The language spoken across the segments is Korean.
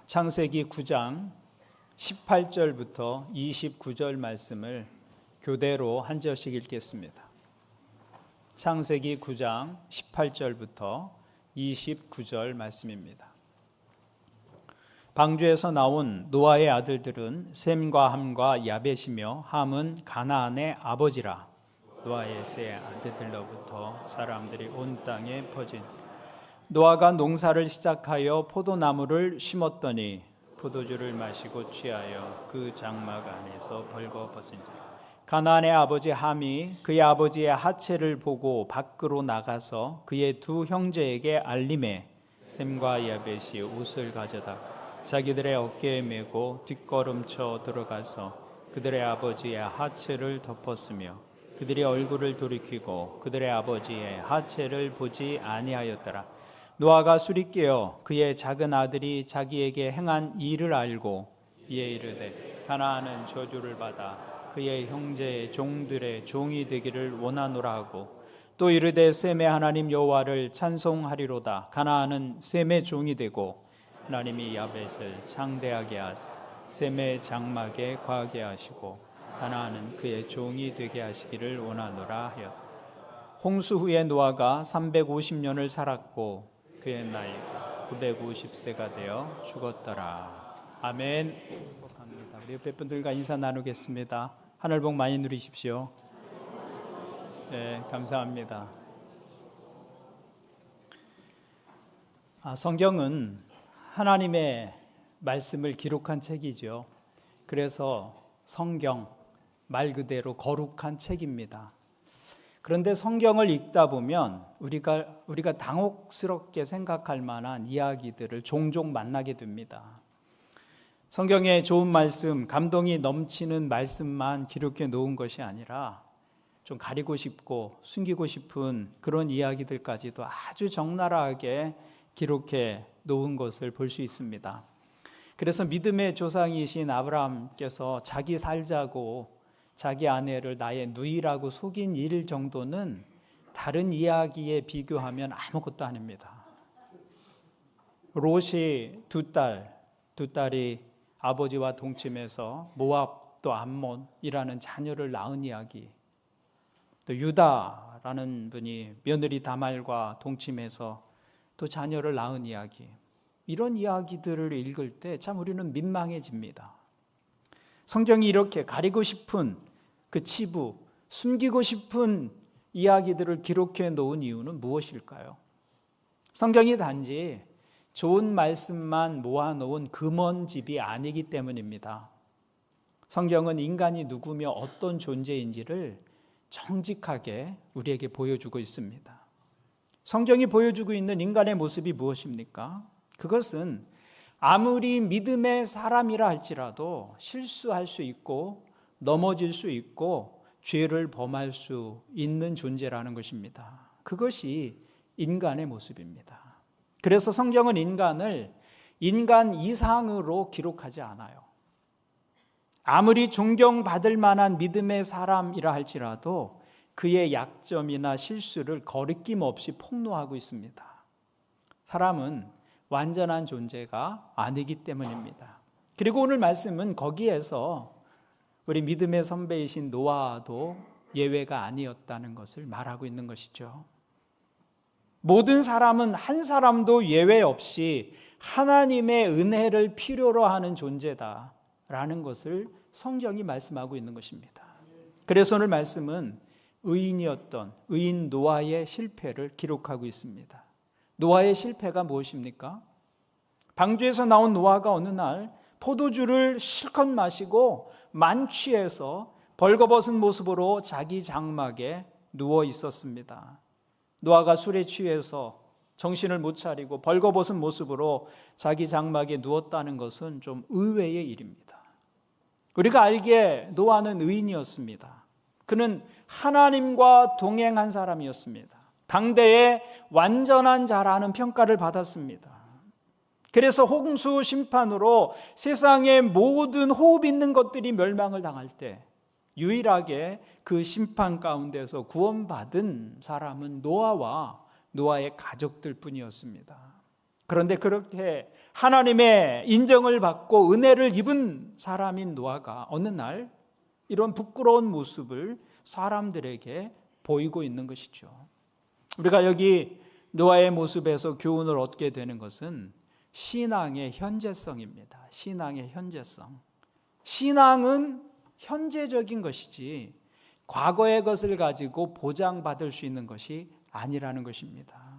창세기 9장 18절부터 29절 말씀을 교대로 한 절씩 읽겠습니다. 창세기 9장 18절부터 29절 말씀입니다. 방주에서 나온 노아의 아들들은 셈과 함과 야벳이며 함은 가나안의 아버지라. 노아의 세 아들들로부터 사람들이 온 땅에 퍼진. 노아가 농사를 시작하여 포도나무를 심었더니 포도주를 마시고 취하여 그 장막 안에서 벌거벗은지라. 가나안의 아버지 함이 그의 아버지의 하체를 보고 밖으로 나가서 그의 두 형제에게 알림해 셈과 야벳이 옷을 가져다 자기들의 어깨에 메고 뒷걸음쳐 들어가서 그들의 아버지의 하체를 덮었으며 그들이 얼굴을 돌이키고 그들의 아버지의 하체를 보지 아니하였더라. 노아가 술이 깨어 그의 작은 아들이 자기에게 행한 일을 알고 이에 이르되 가나안은 저주를 받아 그의 형제의 종들의 종이 되기를 원하노라 하고 또 이르되 셈의 하나님 여호와를 찬송하리로다. 가나안은 셈의 종이 되고 하나님이 야벳을 창대하게 하사 셈의 장막에 거하게 하시고 가나안은 그의 종이 되게 하시기를 원하노라 하였다. 홍수 후에 노아가 350년을 살았고 그의 나이가 950세가 되어 죽었더라. 아멘. 행복합니다. 우리 옆에 분들과 인사 나누겠습니다. 하늘 복 많이 누리십시오. 네, 감사합니다. 성경은 하나님의 말씀을 기록한 책이죠. 그래서 성경 말 그대로 거룩한 책입니다. 그런데 성경을 읽다 보면 우리가 당혹스럽게 생각할 만한 이야기들을 종종 만나게 됩니다. 성경에 좋은 말씀, 감동이 넘치는 말씀만 기록해 놓은 것이 아니라 좀 가리고 싶고 숨기고 싶은 그런 이야기들까지도 아주 적나라하게 기록해 놓은 것을 볼 수 있습니다. 그래서 믿음의 조상이신 아브라함께서 자기 살자고 자기 아내를 나의 누이라고 속인 일 정도는 다른 이야기에 비교하면 아무것도 아닙니다. 롯이 두 딸이 아버지와 동침해서 모압 또 암몬이라는 자녀를 낳은 이야기, 또 유다라는 분이 며느리 다말과 동침해서 또 자녀를 낳은 이야기, 이런 이야기들을 읽을 때 참 우리는 민망해집니다. 성경이 이렇게 가리고 싶은 그 치부, 숨기고 싶은 이야기들을 기록해 놓은 이유는 무엇일까요? 성경이 단지 좋은 말씀만 모아놓은 금원집이 아니기 때문입니다. 성경은 인간이 누구며 어떤 존재인지를 정직하게 우리에게 보여주고 있습니다. 성경이 보여주고 있는 인간의 모습이 무엇입니까? 그것은 아무리 믿음의 사람이라 할지라도 실수할 수 있고 넘어질 수 있고 죄를 범할 수 있는 존재라는 것입니다. 그것이 인간의 모습입니다. 그래서 성경은 인간을 인간 이상으로 기록하지 않아요. 아무리 존경받을 만한 믿음의 사람이라 할지라도 그의 약점이나 실수를 거리낌 없이 폭로하고 있습니다. 사람은 완전한 존재가 아니기 때문입니다. 그리고 오늘 말씀은 거기에서 우리 믿음의 선배이신 노아도 예외가 아니었다는 것을 말하고 있는 것이죠. 모든 사람은 한 사람도 예외 없이 하나님의 은혜를 필요로 하는 존재다라는 것을 성경이 말씀하고 있는 것입니다. 그래서 오늘 말씀은 의인이었던 의인 노아의 실패를 기록하고 있습니다. 노아의 실패가 무엇입니까? 방주에서 나온 노아가 어느 날 포도주를 실컷 마시고 만취해서 벌거벗은 모습으로 자기 장막에 누워 있었습니다. 노아가 술에 취해서 정신을 못 차리고 벌거벗은 모습으로 자기 장막에 누웠다는 것은 좀 의외의 일입니다. 우리가 알기에 노아는 의인이었습니다. 그는 하나님과 동행한 사람이었습니다. 당대의 완전한 자라는 평가를 받았습니다. 그래서 홍수 심판으로 세상의 모든 호흡 있는 것들이 멸망을 당할 때 유일하게 그 심판 가운데서 구원받은 사람은 노아와 노아의 가족들 뿐이었습니다. 그런데 그렇게 하나님의 인정을 받고 은혜를 입은 사람인 노아가 어느 날 이런 부끄러운 모습을 사람들에게 보이고 있는 것이죠. 우리가 여기 노아의 모습에서 교훈을 얻게 되는 것은 신앙의 현재성입니다. 신앙의 현재성. 신앙은 현재적인 것이지 과거의 것을 가지고 보장받을 수 있는 것이 아니라는 것입니다.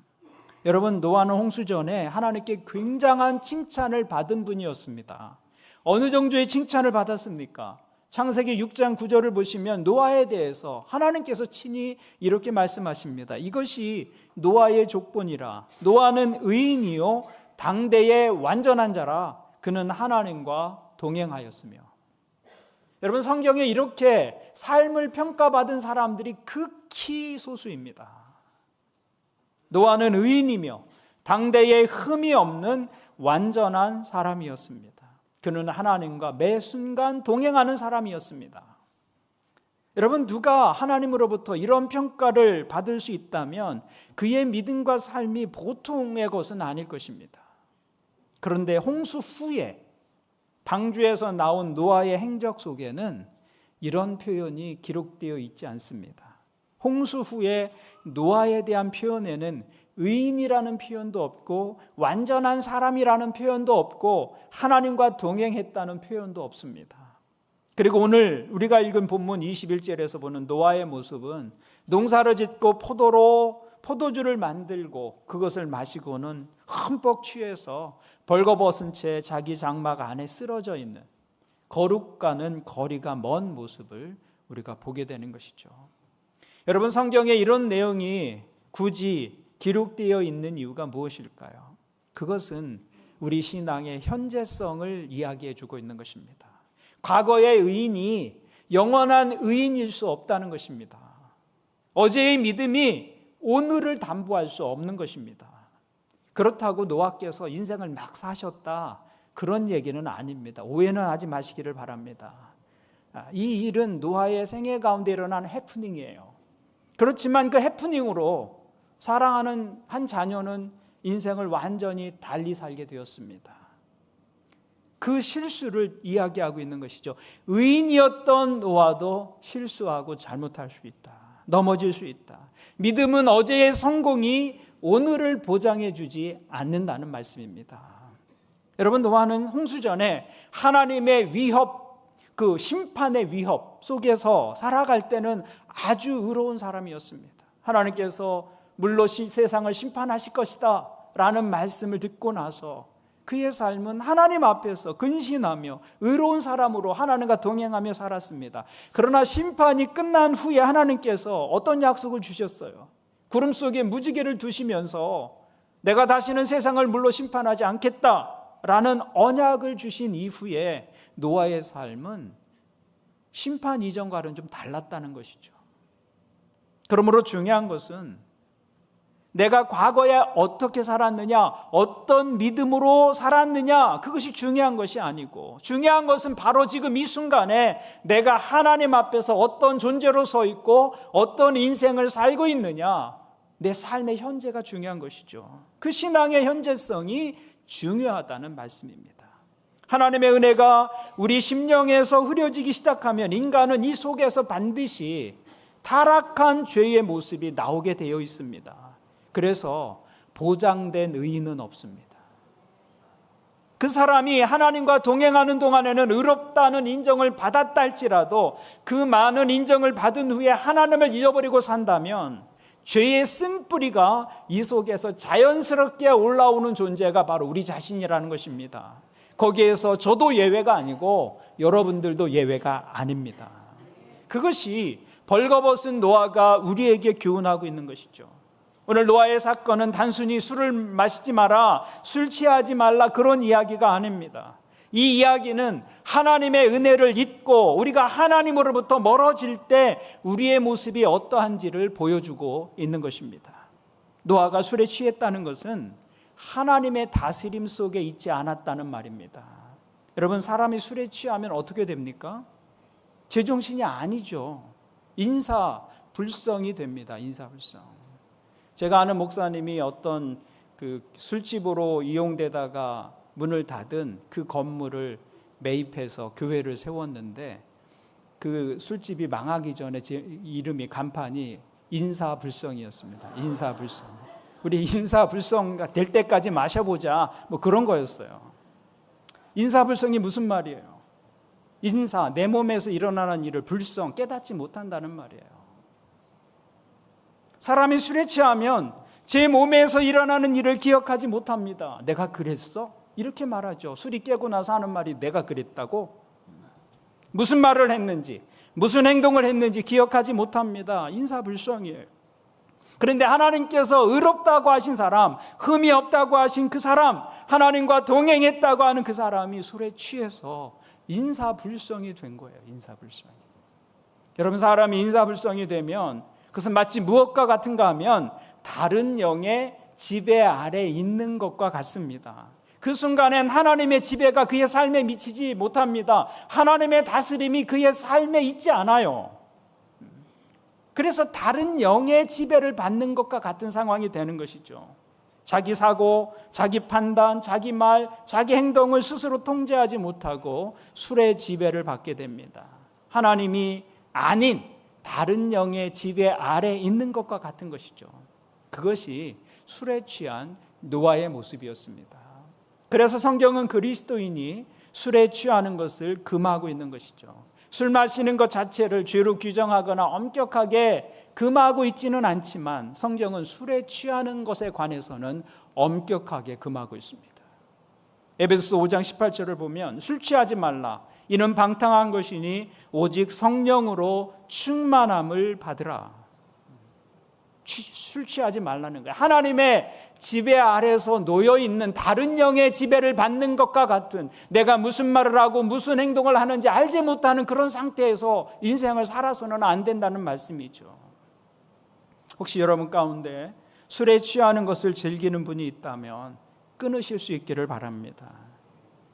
여러분, 노아는 홍수 전에 하나님께 굉장한 칭찬을 받은 분이었습니다. 어느 정도의 칭찬을 받았습니까? 창세기 6장 9절을 보시면 노아에 대해서 하나님께서 친히 이렇게 말씀하십니다. 이것이 노아의 족본이라. 노아는 의인이요 당대의 완전한 자라. 그는 하나님과 동행하였으며. 여러분, 성경에 이렇게 삶을 평가받은 사람들이 극히 소수입니다. 노아는 의인이며 당대에 흠이 없는 완전한 사람이었습니다. 그는 하나님과 매 순간 동행하는 사람이었습니다. 여러분, 누가 하나님으로부터 이런 평가를 받을 수 있다면 그의 믿음과 삶이 보통의 것은 아닐 것입니다. 그런데 홍수 후에 방주에서 나온 노아의 행적 속에는 이런 표현이 기록되어 있지 않습니다. 홍수 후에 노아에 대한 표현에는 의인이라는 표현도 없고 완전한 사람이라는 표현도 없고 하나님과 동행했다는 표현도 없습니다. 그리고 오늘 우리가 읽은 본문 21절에서 보는 노아의 모습은 농사를 짓고 포도주를 만들고 그것을 마시고는 흠뻑 취해서 벌거벗은 채 자기 장막 안에 쓰러져 있는 거룩과는 거리가 먼 모습을 우리가 보게 되는 것이죠. 여러분, 성경에 이런 내용이 굳이 기록되어 있는 이유가 무엇일까요? 그것은 우리 신앙의 현재성을 이야기해 주고 있는 것입니다. 과거의 의인이 영원한 의인일 수 없다는 것입니다. 어제의 믿음이 오늘을 담보할 수 없는 것입니다. 그렇다고 노아께서 인생을 막 사셨다, 그런 얘기는 아닙니다. 오해는 하지 마시기를 바랍니다. 이 일은 노아의 생애 가운데 일어난 해프닝이에요. 그렇지만 그 해프닝으로 사랑하는 한 자녀는 인생을 완전히 달리 살게 되었습니다. 그 실수를 이야기하고 있는 것이죠. 의인이었던 노아도 실수하고 잘못할 수 있다. 넘어질 수 있다. 믿음은 어제의 성공이 오늘을 보장해 주지 않는다는 말씀입니다. 여러분, 노아는 홍수 전에 하나님의 위협, 그 심판의 위협 속에서 살아갈 때는 아주 의로운 사람이었습니다. 하나님께서 물로 세상을 심판하실 것이다 라는 말씀을 듣고 나서 그의 삶은 하나님 앞에서 근신하며 의로운 사람으로 하나님과 동행하며 살았습니다. 그러나 심판이 끝난 후에 하나님께서 어떤 약속을 주셨어요? 구름 속에 무지개를 두시면서 내가 다시는 세상을 물로 심판하지 않겠다라는 언약을 주신 이후에 노아의 삶은 심판 이전과는 좀 달랐다는 것이죠. 그러므로 중요한 것은 내가 과거에 어떻게 살았느냐, 어떤 믿음으로 살았느냐, 그것이 중요한 것이 아니고 중요한 것은 바로 지금 이 순간에 내가 하나님 앞에서 어떤 존재로 서 있고 어떤 인생을 살고 있느냐, 내 삶의 현재가 중요한 것이죠. 그 신앙의 현재성이 중요하다는 말씀입니다. 하나님의 은혜가 우리 심령에서 흐려지기 시작하면 인간은 이 속에서 반드시 타락한 죄의 모습이 나오게 되어 있습니다. 그래서 보장된 의인은 없습니다. 그 사람이 하나님과 동행하는 동안에는 의롭다는 인정을 받았다 할지라도 그 많은 인정을 받은 후에 하나님을 잃어버리고 산다면 죄의 쓴뿌리가 이 속에서 자연스럽게 올라오는 존재가 바로 우리 자신이라는 것입니다. 거기에서 저도 예외가 아니고 여러분들도 예외가 아닙니다. 그것이 벌거벗은 노아가 우리에게 교훈하고 있는 것이죠. 오늘 노아의 사건은 단순히 술을 마시지 마라, 술 취하지 말라 그런 이야기가 아닙니다. 이 이야기는 하나님의 은혜를 잊고 우리가 하나님으로부터 멀어질 때 우리의 모습이 어떠한지를 보여주고 있는 것입니다. 노아가 술에 취했다는 것은 하나님의 다스림 속에 있지 않았다는 말입니다. 여러분, 사람이 술에 취하면 어떻게 됩니까? 제정신이 아니죠. 인사불성이 됩니다. 인사불성. 제가 아는 목사님이 어떤 그 술집으로 이용되다가 문을 닫은 그 건물을 매입해서 교회를 세웠는데 그 술집이 망하기 전에 제 이름이 간판이 인사불성이었습니다. 인사불성. 우리 인사불성가 될 때까지 마셔보자, 뭐 그런 거였어요. 인사불성이 무슨 말이에요? 인사, 내 몸에서 일어나는 일을 불성, 깨닫지 못한다는 말이에요. 사람이 술에 취하면 제 몸에서 일어나는 일을 기억하지 못합니다. 내가 그랬어? 이렇게 말하죠. 술이 깨고 나서 하는 말이 내가 그랬다고? 무슨 말을 했는지, 무슨 행동을 했는지 기억하지 못합니다. 인사불성이에요. 그런데 하나님께서 의롭다고 하신 사람, 흠이 없다고 하신 그 사람, 하나님과 동행했다고 하는 그 사람이 술에 취해서 인사불성이 된 거예요. 인사불성이. 여러분, 사람이 인사불성이 되면 그것은 마치 무엇과 같은가 하면 다른 영의 지배 아래 있는 것과 같습니다. 그 순간엔 하나님의 지배가 그의 삶에 미치지 못합니다. 하나님의 다스림이 그의 삶에 있지 않아요. 그래서 다른 영의 지배를 받는 것과 같은 상황이 되는 것이죠. 자기 사고, 자기 판단, 자기 말, 자기 행동을 스스로 통제하지 못하고 술의 지배를 받게 됩니다. 하나님이 아닌 다른 영의 지배 아래 있는 것과 같은 것이죠. 그것이 술에 취한 노아의 모습이었습니다. 그래서 성경은 그리스도인이 술에 취하는 것을 금하고 있는 것이죠. 술 마시는 것 자체를 죄로 규정하거나 엄격하게 금하고 있지는 않지만 성경은 술에 취하는 것에 관해서는 엄격하게 금하고 있습니다. 에베소서 5장 18절을 보면 술 취하지 말라. 이는 방탕한 것이니 오직 성령으로 충만함을 받으라. 술 취하지 말라는 거예요. 하나님의 지배 아래서 놓여있는 다른 영의 지배를 받는 것과 같은, 내가 무슨 말을 하고 무슨 행동을 하는지 알지 못하는 그런 상태에서 인생을 살아서는 안 된다는 말씀이죠. 혹시 여러분 가운데 술에 취하는 것을 즐기는 분이 있다면 끊으실 수 있기를 바랍니다.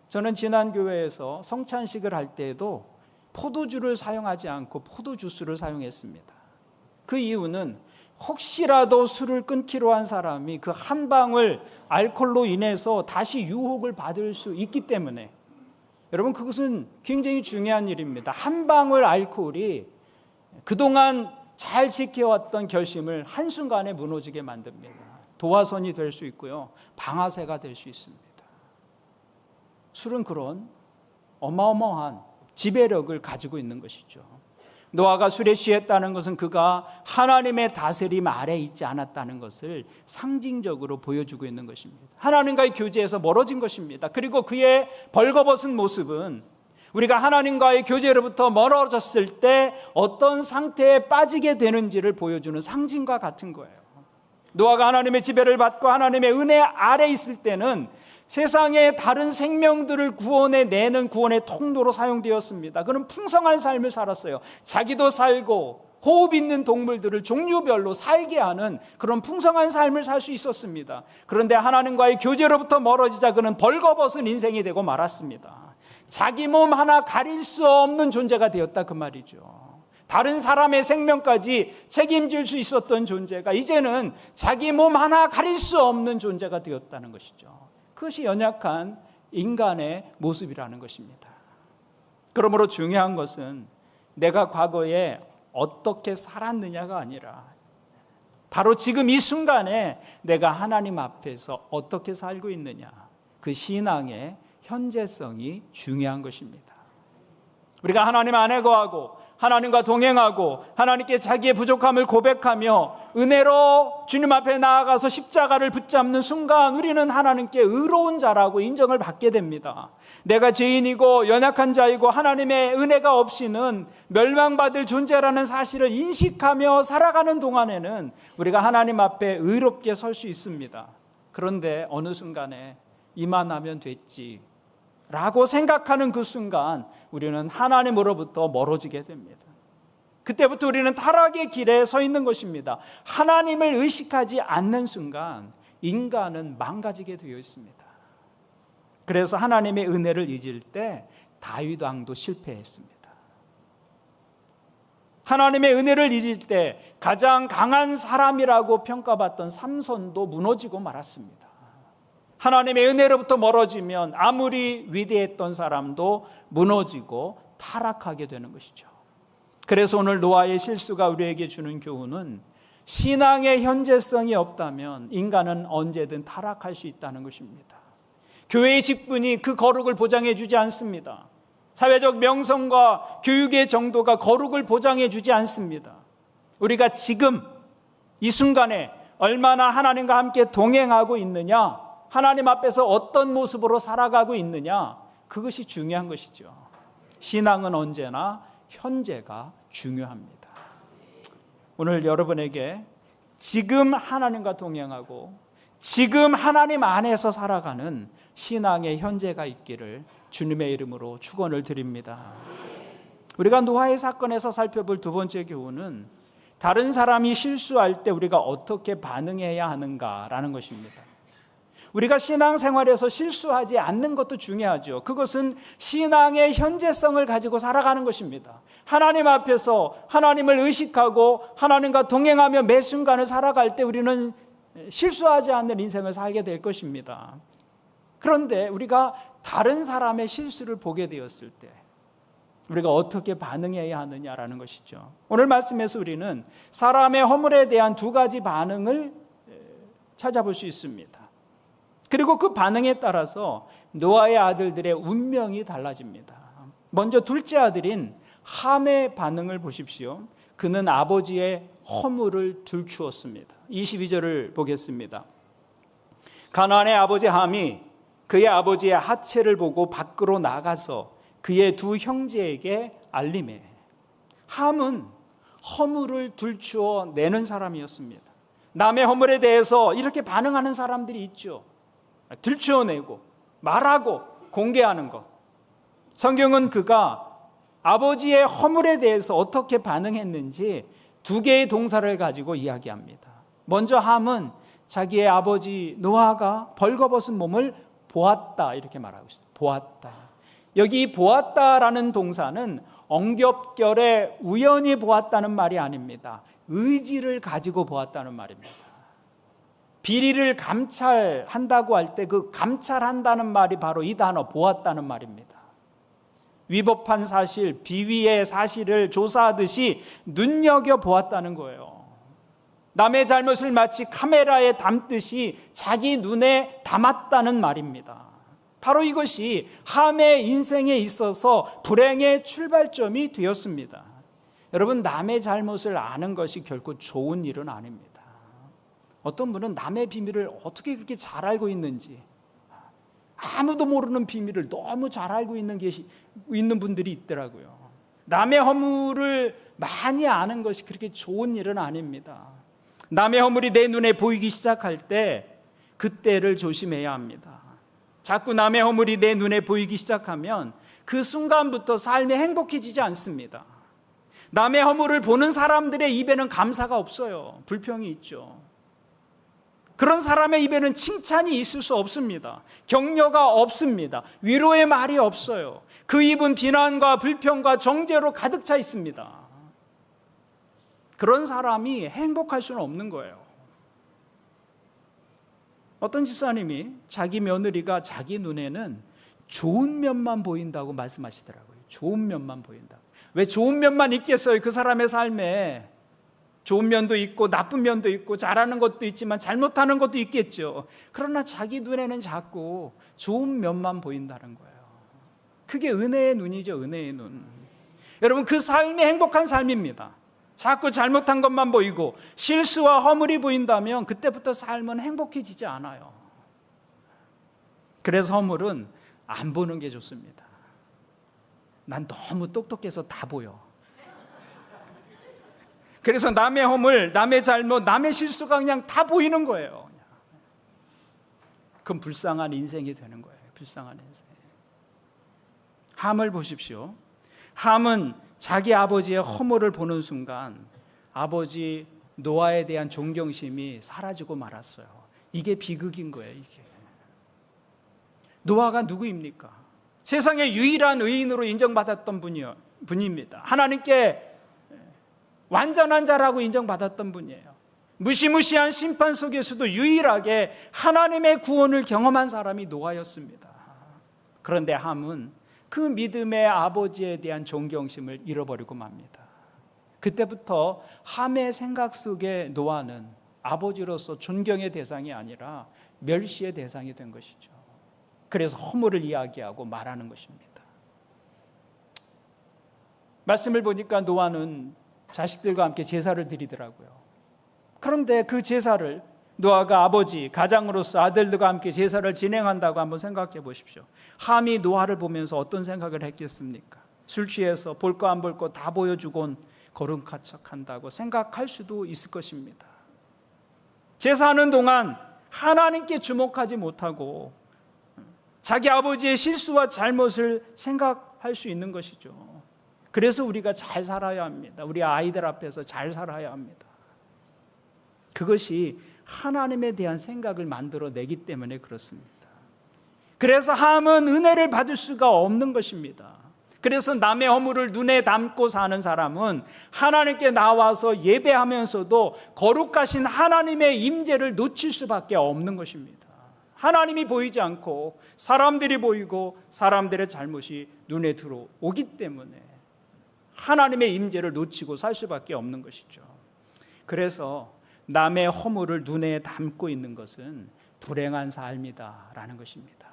저는 지난 교회에서 성찬식을 할 때에도 포도주를 사용하지 않고 포도주스를 사용했습니다. 그 이유는 혹시라도 술을 끊기로 한 사람이 그 한 방울 알코올로 인해서 다시 유혹을 받을 수 있기 때문에, 여러분 그것은 굉장히 중요한 일입니다. 한 방울 알코올이 그동안 잘 지켜왔던 결심을 한순간에 무너지게 만듭니다. 도화선이 될 수 있고요, 방아쇠가 될 수 있습니다. 술은 그런 어마어마한 지배력을 가지고 있는 것이죠. 노아가 술에 취했다는 것은 그가 하나님의 다스림 아래 있지 않았다는 것을 상징적으로 보여주고 있는 것입니다. 하나님과의 교제에서 멀어진 것입니다. 그리고 그의 벌거벗은 모습은 우리가 하나님과의 교제로부터 멀어졌을 때 어떤 상태에 빠지게 되는지를 보여주는 상징과 같은 거예요. 노아가 하나님의 지배를 받고 하나님의 은혜 아래 있을 때는 세상의 다른 생명들을 구원해내는 구원의 통로로 사용되었습니다. 그는 풍성한 삶을 살았어요. 자기도 살고 호흡 있는 동물들을 종류별로 살게 하는 그런 풍성한 삶을 살 수 있었습니다. 그런데 하나님과의 교제로부터 멀어지자 그는 벌거벗은 인생이 되고 말았습니다. 자기 몸 하나 가릴 수 없는 존재가 되었다, 그 말이죠. 다른 사람의 생명까지 책임질 수 있었던 존재가 이제는 자기 몸 하나 가릴 수 없는 존재가 되었다는 것이죠. 그것이 연약한 인간의 모습이라는 것입니다. 그러므로 중요한 것은 내가 과거에 어떻게 살았느냐가 아니라 바로 지금 이 순간에 내가 하나님 앞에서 어떻게 살고 있느냐, 그 신앙의 현재성이 중요한 것입니다. 우리가 하나님 안에 거하고 하나님과 동행하고 하나님께 자기의 부족함을 고백하며 은혜로 주님 앞에 나아가서 십자가를 붙잡는 순간 우리는 하나님께 의로운 자라고 인정을 받게 됩니다. 내가 죄인이고 연약한 자이고 하나님의 은혜가 없이는 멸망받을 존재라는 사실을 인식하며 살아가는 동안에는 우리가 하나님 앞에 의롭게 설 수 있습니다. 그런데 어느 순간에 이만하면 됐지 라고 생각하는 그 순간 우리는 하나님으로부터 멀어지게 됩니다. 그때부터 우리는 타락의 길에 서 있는 것입니다. 하나님을 의식하지 않는 순간 인간은 망가지게 되어 있습니다. 그래서 하나님의 은혜를 잊을 때 다윗 왕도 실패했습니다. 하나님의 은혜를 잊을 때 가장 강한 사람이라고 평가받던 삼손도 무너지고 말았습니다. 하나님의 은혜로부터 멀어지면 아무리 위대했던 사람도 무너지고 타락하게 되는 것이죠. 그래서 오늘 노아의 실수가 우리에게 주는 교훈은 신앙의 현재성이 없다면 인간은 언제든 타락할 수 있다는 것입니다. 교회의 직분이 그 거룩을 보장해 주지 않습니다. 사회적 명성과 교육의 정도가 거룩을 보장해 주지 않습니다. 우리가 지금 이 순간에 얼마나 하나님과 함께 동행하고 있느냐, 하나님 앞에서 어떤 모습으로 살아가고 있느냐, 그것이 중요한 것이죠. 신앙은 언제나 현재가 중요합니다. 오늘 여러분에게 지금 하나님과 동행하고 지금 하나님 안에서 살아가는 신앙의 현재가 있기를 주님의 이름으로 축원을 드립니다. 우리가 노아의 사건에서 살펴볼 두 번째 교훈은 다른 사람이 실수할 때 우리가 어떻게 반응해야 하는가라는 것입니다. 우리가 신앙생활에서 실수하지 않는 것도 중요하죠. 그것은 신앙의 현재성을 가지고 살아가는 것입니다. 하나님 앞에서 하나님을 의식하고 하나님과 동행하며 매 순간을 살아갈 때 우리는 실수하지 않는 인생을 살게 될 것입니다. 그런데 우리가 다른 사람의 실수를 보게 되었을 때 우리가 어떻게 반응해야 하느냐라는 것이죠. 오늘 말씀에서 우리는 사람의 허물에 대한 두 가지 반응을 찾아볼 수 있습니다. 그리고 그 반응에 따라서 노아의 아들들의 운명이 달라집니다. 먼저 둘째 아들인 함의 반응을 보십시오. 그는 아버지의 허물을 들추었습니다. 22절을 보겠습니다. 가나안의 아버지 함이 그의 아버지의 하체를 보고 밖으로 나가서 그의 두 형제에게 알리매. 함은 허물을 들추어 내는 사람이었습니다. 남의 허물에 대해서 이렇게 반응하는 사람들이 있죠. 들추어내고 말하고 공개하는 것. 성경은 그가 아버지의 허물에 대해서 어떻게 반응했는지 두 개의 동사를 가지고 이야기합니다. 먼저 함은 자기의 아버지 노아가 벌거벗은 몸을 보았다 이렇게 말하고 있어요. 보았다. 여기 보았다라는 동사는 엉겹결에 우연히 보았다는 말이 아닙니다. 의지를 가지고 보았다는 말입니다. 비리를 감찰한다고 할 때 그 감찰한다는 말이 바로 이 단어 보았다는 말입니다. 위법한 사실, 비위의 사실을 조사하듯이 눈여겨보았다는 거예요. 남의 잘못을 마치 카메라에 담듯이 자기 눈에 담았다는 말입니다. 바로 이것이 함의 인생에 있어서 불행의 출발점이 되었습니다. 여러분, 남의 잘못을 아는 것이 결코 좋은 일은 아닙니다. 어떤 분은 남의 비밀을 어떻게 그렇게 잘 알고 있는지, 아무도 모르는 비밀을 너무 잘 알고 있는 분들이 있더라고요. 남의 허물을 많이 아는 것이 그렇게 좋은 일은 아닙니다. 남의 허물이 내 눈에 보이기 시작할 때 그때를 조심해야 합니다. 자꾸 남의 허물이 내 눈에 보이기 시작하면 그 순간부터 삶이 행복해지지 않습니다. 남의 허물을 보는 사람들의 입에는 감사가 없어요. 불평이 있죠. 그런 사람의 입에는 칭찬이 있을 수 없습니다. 격려가 없습니다. 위로의 말이 없어요. 그 입은 비난과 불평과 정죄로 가득 차 있습니다. 그런 사람이 행복할 수는 없는 거예요. 어떤 집사님이 자기 며느리가 자기 눈에는 좋은 면만 보인다고 말씀하시더라고요. 좋은 면만 보인다. 왜 좋은 면만 있겠어요? 그 사람의 삶에 좋은 면도 있고 나쁜 면도 있고 잘하는 것도 있지만 잘못하는 것도 있겠죠. 그러나 자기 눈에는 자꾸 좋은 면만 보인다는 거예요. 그게 은혜의 눈이죠. 은혜의 눈. 여러분, 그 삶이 행복한 삶입니다. 자꾸 잘못한 것만 보이고 실수와 허물이 보인다면 그때부터 삶은 행복해지지 않아요. 그래서 허물은 안 보는 게 좋습니다. 난 너무 똑똑해서 다 보여. 그래서 남의 허물, 남의 잘못, 남의 실수가 그냥 다 보이는 거예요. 그건 불쌍한 인생이 되는 거예요. 불쌍한 인생. 함을 보십시오. 함은 자기 아버지의 허물을 보는 순간 아버지 노아에 대한 존경심이 사라지고 말았어요. 이게 비극인 거예요. 이게. 노아가 누구입니까? 세상의 유일한 의인으로 인정받았던 분입니다. 하나님께 완전한 자라고 인정받았던 분이에요. 무시무시한 심판 속에서도 유일하게 하나님의 구원을 경험한 사람이 노아였습니다. 그런데 함은 그 믿음의 아버지에 대한 존경심을 잃어버리고 맙니다. 그때부터 함의 생각 속에 노아는 아버지로서 존경의 대상이 아니라 멸시의 대상이 된 것이죠. 그래서 허물을 이야기하고 말하는 것입니다. 말씀을 보니까 노아는 자식들과 함께 제사를 드리더라고요. 그런데 그 제사를 노아가 아버지, 가장으로서 아들들과 함께 제사를 진행한다고 한번 생각해 보십시오. 함이 노아를 보면서 어떤 생각을 했겠습니까? 술 취해서 볼 거 안 볼 거 다 보여주곤 거룩한 척한다고 생각할 수도 있을 것입니다. 제사하는 동안 하나님께 주목하지 못하고 자기 아버지의 실수와 잘못을 생각할 수 있는 것이죠. 그래서 우리가 잘 살아야 합니다. 우리 아이들 앞에서 잘 살아야 합니다. 그것이 하나님에 대한 생각을 만들어내기 때문에 그렇습니다. 그래서 함은 은혜를 받을 수가 없는 것입니다. 그래서 남의 허물을 눈에 담고 사는 사람은 하나님께 나와서 예배하면서도 거룩하신 하나님의 임재를 놓칠 수밖에 없는 것입니다. 하나님이 보이지 않고 사람들이 보이고 사람들의 잘못이 눈에 들어오기 때문에 하나님의 임재를 놓치고 살 수밖에 없는 것이죠. 그래서 남의 허물을 눈에 담고 있는 것은 불행한 삶이다라는 것입니다.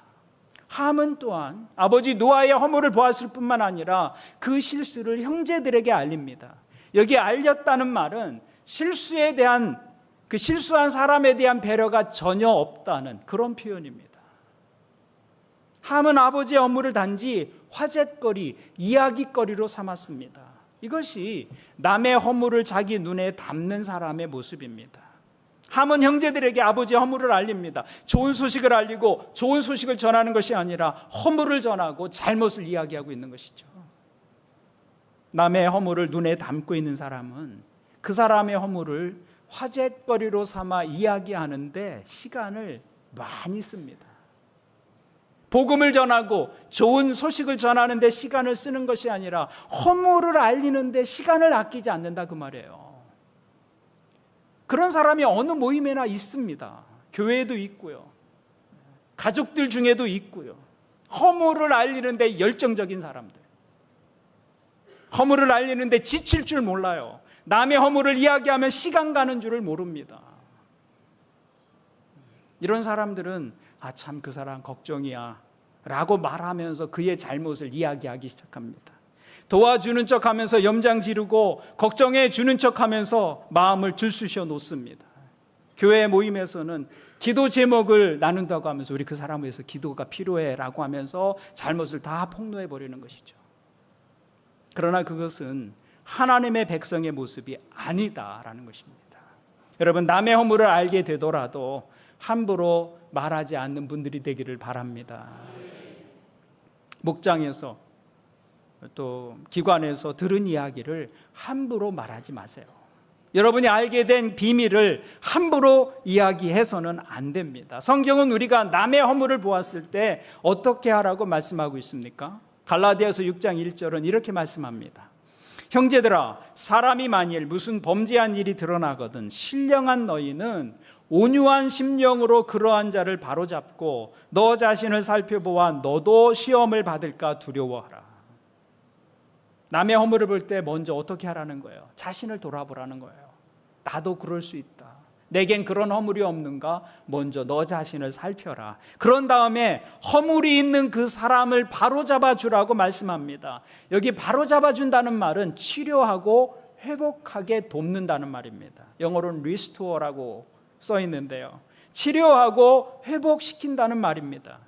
함은 또한 아버지 노아의 허물을 보았을 뿐만 아니라 그 실수를 형제들에게 알립니다. 여기 알렸다는 말은 실수에 대한 그 실수한 사람에 대한 배려가 전혀 없다는 그런 표현입니다. 함은 아버지의 허물을 단지 화제거리, 이야기거리로 삼았습니다. 이것이 남의 허물을 자기 눈에 담는 사람의 모습입니다. 함은 형제들에게 아버지의 허물을 알립니다. 좋은 소식을 알리고 좋은 소식을 전하는 것이 아니라 허물을 전하고 잘못을 이야기하고 있는 것이죠. 남의 허물을 눈에 담고 있는 사람은 그 사람의 허물을 화제거리로 삼아 이야기하는데 시간을 많이 씁니다. 복음을 전하고 좋은 소식을 전하는데 시간을 쓰는 것이 아니라 허물을 알리는데 시간을 아끼지 않는다 그 말이에요. 그런 사람이 어느 모임에나 있습니다. 교회에도 있고요. 가족들 중에도 있고요. 허물을 알리는데 열정적인 사람들. 허물을 알리는데 지칠 줄 몰라요. 남의 허물을 이야기하면 시간 가는 줄을 모릅니다. 이런 사람들은 참 그 사람 걱정이야 라고 말하면서 그의 잘못을 이야기하기 시작합니다. 도와주는 척하면서 염장 지르고 걱정해 주는 척하면서 마음을 들쑤셔 놓습니다. 교회 모임에서는 기도 제목을 나눈다고 하면서 우리 그 사람을 위해서 기도가 필요해라고 하면서 잘못을 다 폭로해 버리는 것이죠. 그러나 그것은 하나님의 백성의 모습이 아니다라는 것입니다. 여러분, 남의 허물을 알게 되더라도 함부로 말하지 않는 분들이 되기를 바랍니다. 목장에서 또 기관에서 들은 이야기를 함부로 말하지 마세요. 여러분이 알게 된 비밀을 함부로 이야기해서는 안 됩니다. 성경은 우리가 남의 허물을 보았을 때 어떻게 하라고 말씀하고 있습니까? 갈라디아서 6장 1절은 이렇게 말씀합니다. 형제들아, 사람이 만일 무슨 범죄한 일이 드러나거든 신령한 너희는 온유한 심령으로 그러한 자를 바로잡고 너 자신을 살펴보아 너도 시험을 받을까 두려워하라. 남의 허물을 볼 때 먼저 어떻게 하라는 거예요? 자신을 돌아보라는 거예요. 나도 그럴 수 있다. 내겐 그런 허물이 없는가? 먼저 너 자신을 살펴라. 그런 다음에 허물이 있는 그 사람을 바로잡아 주라고 말씀합니다. 여기 바로잡아 준다는 말은 치료하고 회복하게 돕는다는 말입니다. 영어로는 restore라고 써 있는데요. 치료하고 회복시킨다는 말입니다.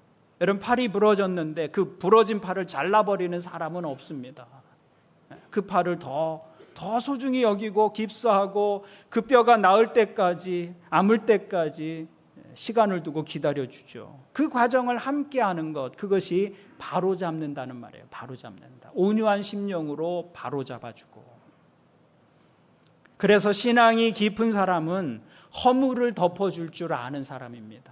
여러분, 팔이 부러졌는데 그 부러진 팔을 잘라버리는 사람은 없습니다. 그 팔을 더 소중히 여기고 깁스하고 그 뼈가 나을 때까지, 아물 때까지 시간을 두고 기다려주죠. 그 과정을 함께 하는 것, 그것이 바로잡는다는 말이에요. 바로잡는다. 온유한 심령으로 바로잡아주고. 그래서 신앙이 깊은 사람은 허물을 덮어줄 줄 아는 사람입니다.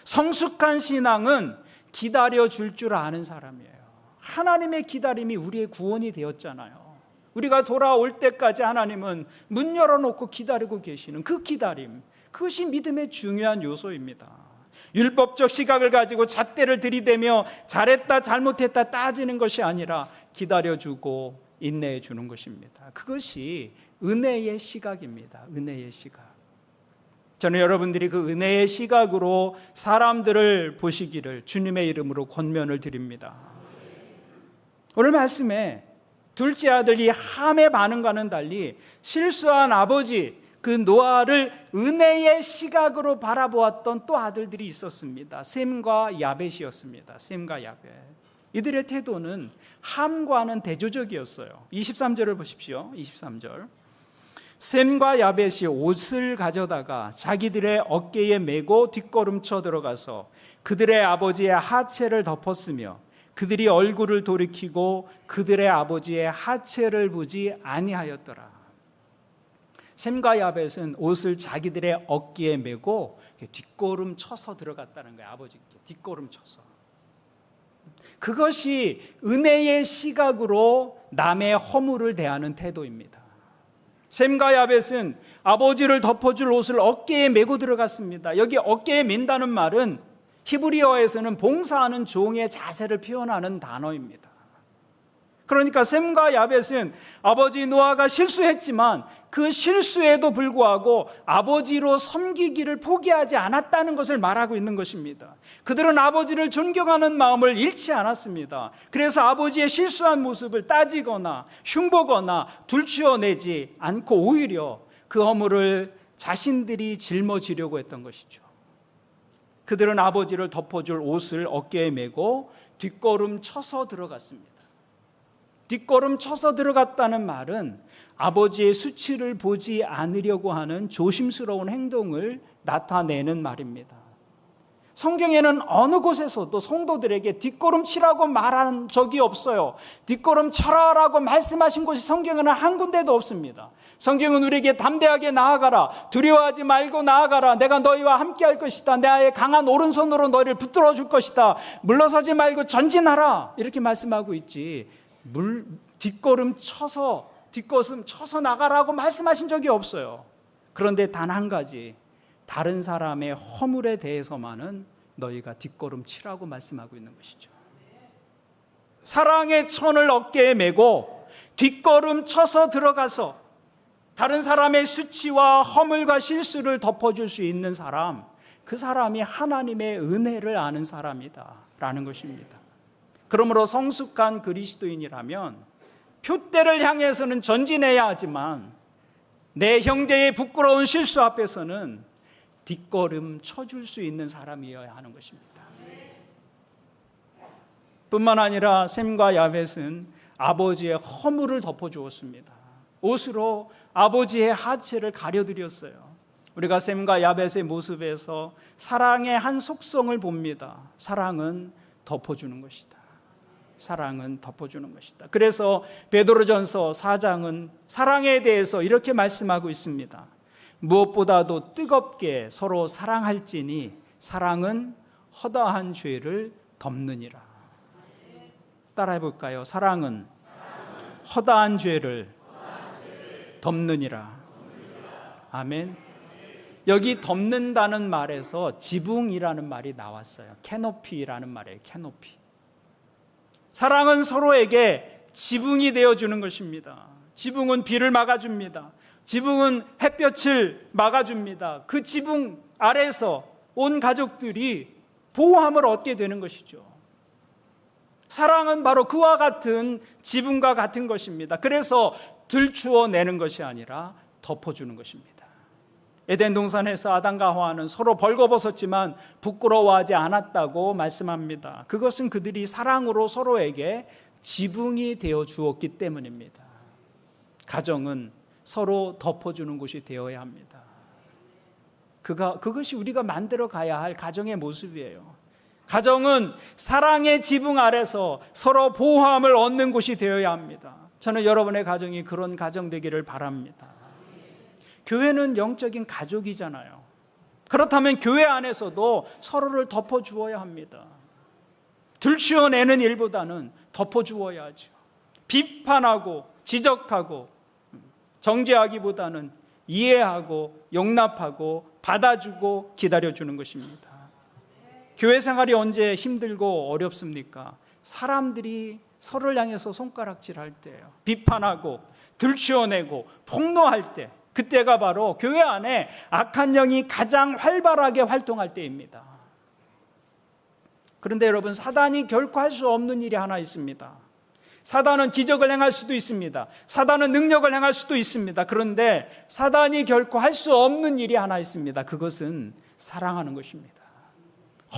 성숙한 신앙은 기다려줄 줄 아는 사람이에요. 하나님의 기다림이 우리의 구원이 되었잖아요. 우리가 돌아올 때까지 하나님은 문 열어놓고 기다리고 계시는 그 기다림, 그것이 믿음의 중요한 요소입니다. 율법적 시각을 가지고 잣대를 들이대며 잘했다 잘못했다 따지는 것이 아니라 기다려주고 인내해 주는 것입니다. 그것이 은혜의 시각입니다. 은혜의 시각. 저는 여러분들이 그 은혜의 시각으로 사람들을 보시기를 주님의 이름으로 권면을 드립니다. 오늘 말씀에 둘째 아들이 함의 반응과는 달리 실수한 아버지 그 노아를 은혜의 시각으로 바라보았던 또 아들들이 있었습니다. 셈과 야벳이었습니다. 셈과 야벳. 이들의 태도는 함과는 대조적이었어요. 23절을 보십시오. 23절. 셈과 야벳이 옷을 가져다가 자기들의 어깨에 메고 뒷걸음쳐 들어가서 그들의 아버지의 하체를 덮었으며 그들이 얼굴을 돌이키고 그들의 아버지의 하체를 보지 아니하였더라. 셈과 야벳은 옷을 자기들의 어깨에 메고 뒷걸음 쳐서 들어갔다는 거예요. 아버지께 뒷걸음 쳐서. 그것이 은혜의 시각으로 남의 허물을 대하는 태도입니다. 셈과 야벳은 아버지를 덮어줄 옷을 어깨에 메고 들어갔습니다. 여기 어깨에 맨다는 말은 히브리어에서는 봉사하는 종의 자세를 표현하는 단어입니다. 그러니까 셈과 야벳은 아버지 노아가 실수했지만 그 실수에도 불구하고 아버지로 섬기기를 포기하지 않았다는 것을 말하고 있는 것입니다. 그들은 아버지를 존경하는 마음을 잃지 않았습니다. 그래서 아버지의 실수한 모습을 따지거나 흉보거나 둘치어내지 않고 오히려 그 허물을 자신들이 짊어지려고 했던 것이죠. 그들은 아버지를 덮어줄 옷을 어깨에 메고 뒷걸음 쳐서 들어갔습니다. 뒷걸음 쳐서 들어갔다는 말은 아버지의 수치를 보지 않으려고 하는 조심스러운 행동을 나타내는 말입니다. 성경에는 어느 곳에서도 성도들에게 뒷걸음 치라고 말한 적이 없어요. 뒷걸음 쳐라라고 말씀하신 곳이 성경에는 한 군데도 없습니다. 성경은 우리에게 담대하게 나아가라, 두려워하지 말고 나아가라, 내가 너희와 함께 할 것이다, 나의 강한 오른손으로 너희를 붙들어 줄 것이다, 물러서지 말고 전진하라, 이렇게 말씀하고 있지 뒷걸음 쳐서 나가라고 말씀하신 적이 없어요. 그런데 단 한 가지, 다른 사람의 허물에 대해서만은 너희가 뒷걸음 치라고 말씀하고 있는 것이죠. 사랑의 천을 어깨에 메고 뒷걸음 쳐서 들어가서 다른 사람의 수치와 허물과 실수를 덮어줄 수 있는 사람, 그 사람이 하나님의 은혜를 아는 사람이다 라는 것입니다. 그러므로 성숙한 그리스도인이라면 표대를 향해서는 전진해야 하지만 내 형제의 부끄러운 실수 앞에서는 뒷걸음 쳐줄 수 있는 사람이어야 하는 것입니다. 뿐만 아니라 셈과 야벳은 아버지의 허물을 덮어주었습니다. 옷으로 아버지의 하체를 가려드렸어요. 우리가 셈과 야벳의 모습에서 사랑의 한 속성을 봅니다. 사랑은 덮어주는 것이다. 사랑은 덮어주는 것이다. 그래서 베드로전서 4장은 사랑에 대해서 이렇게 말씀하고 있습니다. 무엇보다도 뜨겁게 서로 사랑할지니 사랑은 허다한 죄를 덮느니라. 따라해 볼까요? 사랑은 허다한 죄를 덮느니라. 아멘. 여기 덮는다는 말에서 지붕이라는 말이 나왔어요. 캐노피라는 말이에요. 캐노피. 사랑은 서로에게 지붕이 되어주는 것입니다. 지붕은 비를 막아줍니다. 지붕은 햇볕을 막아줍니다. 그 지붕 아래서 온 가족들이 보호함을 얻게 되는 것이죠. 사랑은 바로 그와 같은 지붕과 같은 것입니다. 그래서 들추어내는 것이 아니라 덮어주는 것입니다. 에덴 동산에서 아담과 하와는 서로 벌거벗었지만 부끄러워하지 않았다고 말씀합니다. 그것은 그들이 사랑으로 서로에게 지붕이 되어 주었기 때문입니다. 가정은 서로 덮어주는 곳이 되어야 합니다. 그것이 우리가 만들어 가야 할 가정의 모습이에요. 가정은 사랑의 지붕 아래서 서로 보호함을 얻는 곳이 되어야 합니다. 저는 여러분의 가정이 그런 가정 되기를 바랍니다. 교회는 영적인 가족이잖아요. 그렇다면 교회 안에서도 서로를 덮어주어야 합니다. 들추어내는 일보다는 덮어주어야 하죠. 비판하고 지적하고 정죄하기보다는 이해하고 용납하고 받아주고 기다려주는 것입니다. 교회 생활이 언제 힘들고 어렵습니까? 사람들이 서로를 향해서 손가락질할 때예요. 비판하고 들추어내고 폭로할 때, 그때가 바로 교회 안에 악한 영이 가장 활발하게 활동할 때입니다. 그런데 여러분, 사단이 결코 할 수 없는 일이 하나 있습니다. 사단은 기적을 행할 수도 있습니다. 사단은 능력을 행할 수도 있습니다. 그런데 사단이 결코 할 수 없는 일이 하나 있습니다. 그것은 사랑하는 것입니다.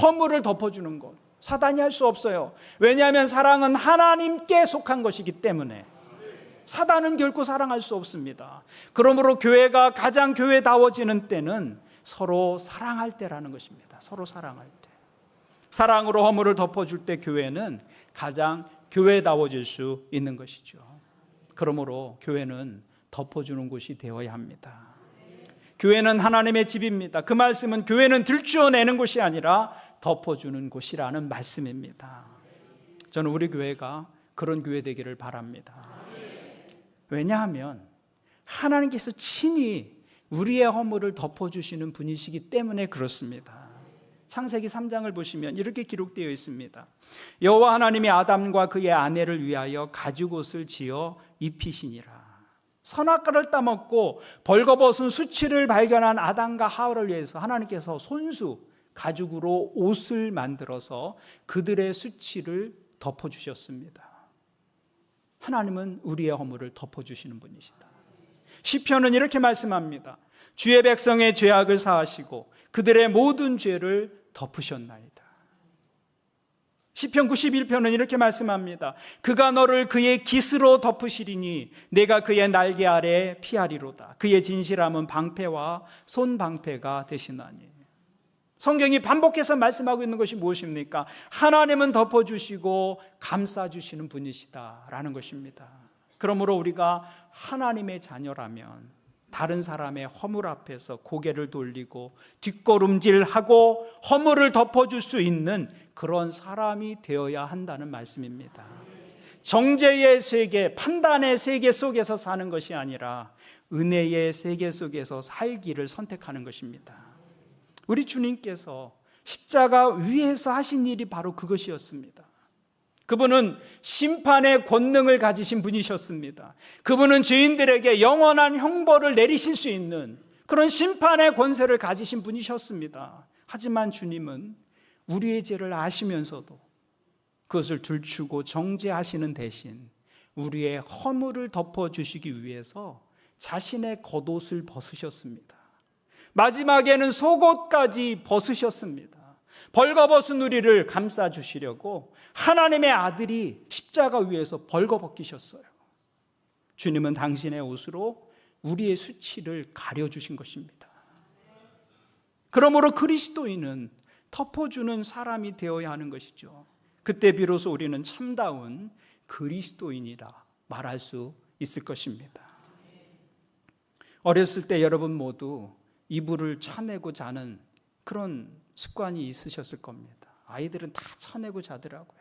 허물을 덮어주는 것, 사단이 할 수 없어요. 왜냐하면 사랑은 하나님께 속한 것이기 때문에 사단은 결코 사랑할 수 없습니다. 그러므로 교회가 가장 교회다워지는 때는 서로 사랑할 때라는 것입니다. 서로 사랑할 때, 사랑으로 허물을 덮어줄 때 교회는 가장 교회다워질 수 있는 것이죠. 그러므로 교회는 덮어주는 곳이 되어야 합니다. 교회는 하나님의 집입니다. 그 말씀은 교회는 들추어내는 곳이 아니라 덮어주는 곳이라는 말씀입니다. 저는 우리 교회가 그런 교회 되기를 바랍니다. 왜냐하면 하나님께서 친히 우리의 허물을 덮어주시는 분이시기 때문에 그렇습니다. 창세기 3장을 보시면 이렇게 기록되어 있습니다. 여호와 하나님이 아담과 그의 아내를 위하여 가죽옷을 지어 입히시니라. 선악과를 따먹고 벌거벗은 수치를 발견한 아담과 하와를 위해서 하나님께서 손수 가죽으로 옷을 만들어서 그들의 수치를 덮어주셨습니다. 하나님은 우리의 허물을 덮어주시는 분이시다. 시편은 이렇게 말씀합니다. 주의 백성의 죄악을 사하시고 그들의 모든 죄를 덮으셨나이다. 시편 91편은 이렇게 말씀합니다. 그가 너를 그의 깃으로 덮으시리니 내가 그의 날개 아래 피하리로다. 그의 진실함은 방패와 손방패가 되시나니. 성경이 반복해서 말씀하고 있는 것이 무엇입니까? 하나님은 덮어주시고 감싸주시는 분이시다라는 것입니다. 그러므로 우리가 하나님의 자녀라면 다른 사람의 허물 앞에서 고개를 돌리고 뒷걸음질하고 허물을 덮어줄 수 있는 그런 사람이 되어야 한다는 말씀입니다. 정죄의 세계, 판단의 세계 속에서 사는 것이 아니라 은혜의 세계 속에서 살기를 선택하는 것입니다. 우리 주님께서 십자가 위에서 하신 일이 바로 그것이었습니다. 그분은 심판의 권능을 가지신 분이셨습니다. 그분은 죄인들에게 영원한 형벌을 내리실 수 있는 그런 심판의 권세를 가지신 분이셨습니다. 하지만 주님은 우리의 죄를 아시면서도 그것을 들추고 정죄하시는 대신 우리의 허물을 덮어주시기 위해서 자신의 겉옷을 벗으셨습니다. 마지막에는 속옷까지 벗으셨습니다. 벌거벗은 우리를 감싸주시려고 하나님의 아들이 십자가 위에서 벌거벗기셨어요. 주님은 당신의 옷으로 우리의 수치를 가려주신 것입니다. 그러므로 그리스도인은 덮어주는 사람이 되어야 하는 것이죠. 그때 비로소 우리는 참다운 그리스도인이라 말할 수 있을 것입니다. 어렸을 때 여러분 모두 이불을 차내고 자는 그런 습관이 있으셨을 겁니다. 아이들은 다 차내고 자더라고요.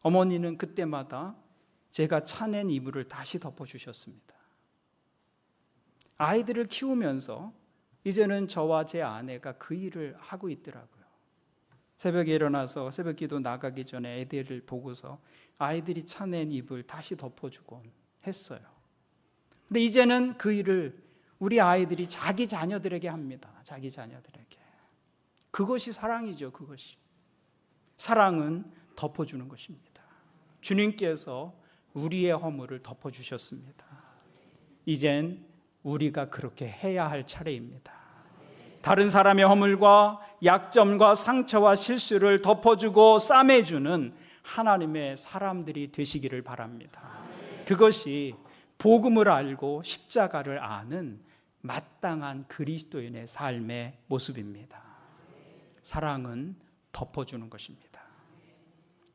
어머니는 그때마다 제가 차낸 이불을 다시 덮어주셨습니다. 아이들을 키우면서 이제는 저와 제 아내가 그 일을 하고 있더라고요. 새벽에 일어나서 새벽 기도 나가기 전에 애들을 보고서 아이들이 차낸 이불 다시 덮어주곤 했어요. 근데 이제는 그 일을 우리 아이들이 자기 자녀들에게 합니다. 자기 자녀들에게. 그것이 사랑이죠. 그것이. 사랑은 덮어주는 것입니다. 주님께서 우리의 허물을 덮어주셨습니다. 이젠 우리가 그렇게 해야 할 차례입니다. 다른 사람의 허물과 약점과 상처와 실수를 덮어주고 싸매주는 하나님의 사람들이 되시기를 바랍니다. 그것이 복음을 알고 십자가를 아는 마땅한 그리스도인의 삶의 모습입니다. 사랑은 덮어주는 것입니다.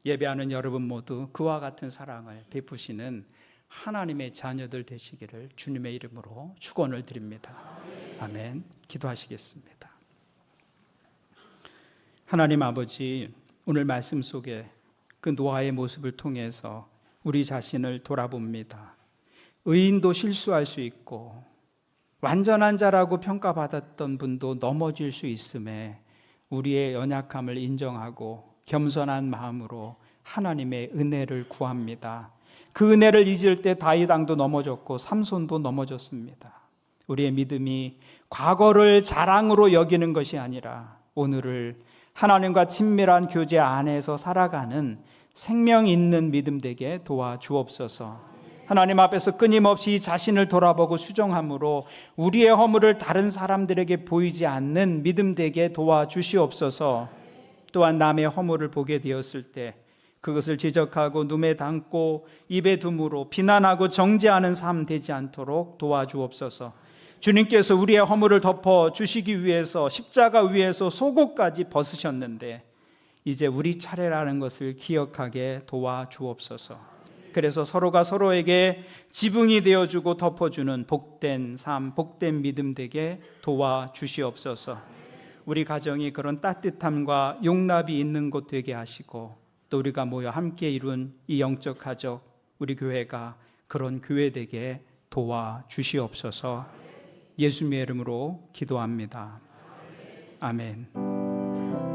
예배하는 여러분 모두 그와 같은 사랑을 베푸시는 하나님의 자녀들 되시기를 주님의 이름으로 축원을 드립니다. 아멘. 기도하시겠습니다. 하나님 아버지, 오늘 말씀 속에 그 노아의 모습을 통해서 우리 자신을 돌아봅니다. 의인도 실수할 수 있고 완전한 자라고 평가받았던 분도 넘어질 수 있음에 우리의 연약함을 인정하고 겸손한 마음으로 하나님의 은혜를 구합니다. 그 은혜를 잊을 때 다윗 왕도 넘어졌고 삼손도 넘어졌습니다. 우리의 믿음이 과거를 자랑으로 여기는 것이 아니라 오늘을 하나님과 친밀한 교제 안에서 살아가는 생명 있는 믿음 되게 도와주옵소서. 하나님 앞에서 끊임없이 자신을 돌아보고 수정함으로 우리의 허물을 다른 사람들에게 보이지 않는 믿음 되게 도와주시옵소서. 또한 남의 허물을 보게 되었을 때 그것을 지적하고 눈에 담고 입에 둠으로 비난하고 정죄하는 삶 되지 않도록 도와주옵소서. 주님께서 우리의 허물을 덮어 주시기 위해서 십자가 위에서 속옷까지 벗으셨는데 이제 우리 차례라는 것을 기억하게 도와주옵소서. 그래서 서로가 서로에게 지붕이 되어주고 덮어주는 복된 삶, 복된 믿음 되게 도와주시옵소서. 우리 가정이 그런 따뜻함과 용납이 있는 곳 되게 하시고 또 우리가 모여 함께 이룬 이 영적 가족, 우리 교회가 그런 교회 되게 도와주시옵소서. 예수님의 이름으로 기도합니다. 아멘.